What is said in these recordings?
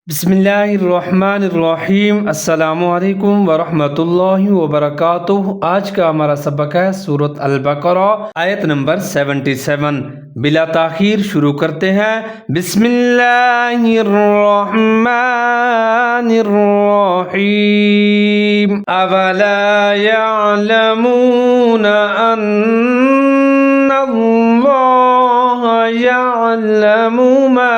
بسم اللہ الرحمن الرحیم۔ السلام علیکم ورحمۃ اللہ وبرکاتہ۔ آج کا ہمارا سبق ہے سورۃ البقرہ آیت نمبر 77۔ بلا تاخیر شروع کرتے ہیں۔ بسم اللہ الرحمن الرحیم۔ اولا یعلمون ان اللہ یعلم ما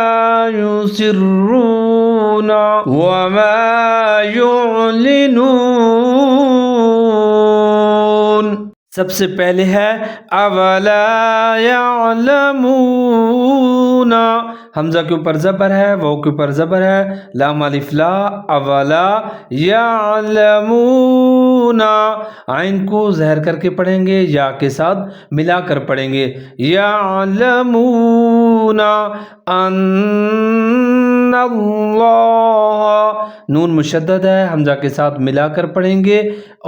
یسرون وما یعلنون۔ سب سے پہلے ہے اولا یعلمون، حمزہ کے اوپر زبر ہے، واو کے اوپر زبر ہے، لام الف لا، اولا یعلمون، عین کو زہر کر کے پڑھیں گے، یا کے ساتھ ملا کر پڑھیں گے، یعلمون ان اللہ، نون مشدد ہے، حمزہ کے ساتھ ملا کر پڑھیں گے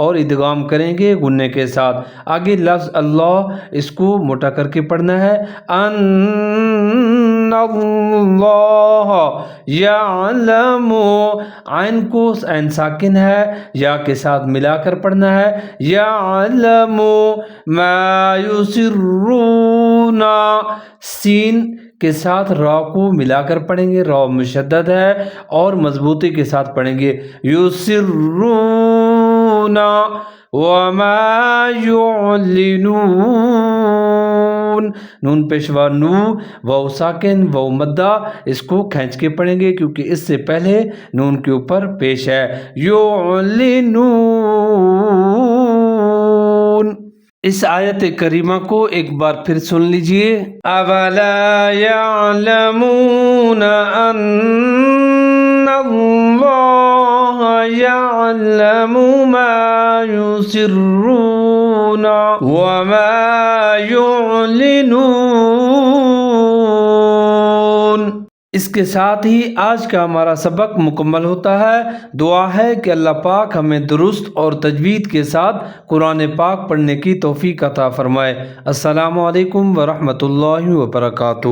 اور ادغام کریں گے غنے کے ساتھ۔ آگے لفظ اللہ اس کو موٹا کر کے پڑھنا ہے، ان اللہ یعلم، عین کو عین ساکن ہے، یا کے ساتھ ملا کر پڑھنا ہے، یعلم ما یسرون، سین کے ساتھ را کو ملا کر پڑھیں گے، را مشدد ہے اور مضبوطی کے ساتھ پڑھیں گے، یسرون وما یعلنون، نون پیشوا نو، واو ساکن، واو مدہ، اس کو کھینچ کے پڑھیں گے کیونکہ اس سے پہلے نون کے اوپر پیش ہے، یعلنون۔ اس آیت کریمہ کو ایک بار پھر سن لیجئے۔ اولا یعلمون ان اللہ یعلم ما یسرون وما یعلنون۔ اس کے ساتھ ہی آج کا ہمارا سبق مکمل ہوتا ہے۔ دعا ہے کہ اللہ پاک ہمیں درست اور تجوید کے ساتھ قرآن پاک پڑھنے کی توفیق عطا فرمائے۔ السلام علیکم ورحمۃ اللہ وبرکاتہ۔